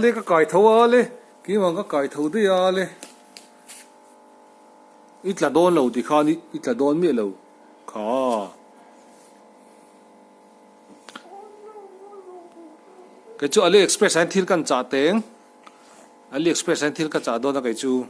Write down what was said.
le ka kai tho a le ki mang ka kai tho de a le itla don lo ti kha ni itla don mi lo kha cái chú AliExpress anh thil kan cha teng AliExpress anh thil ka cha do na cái chú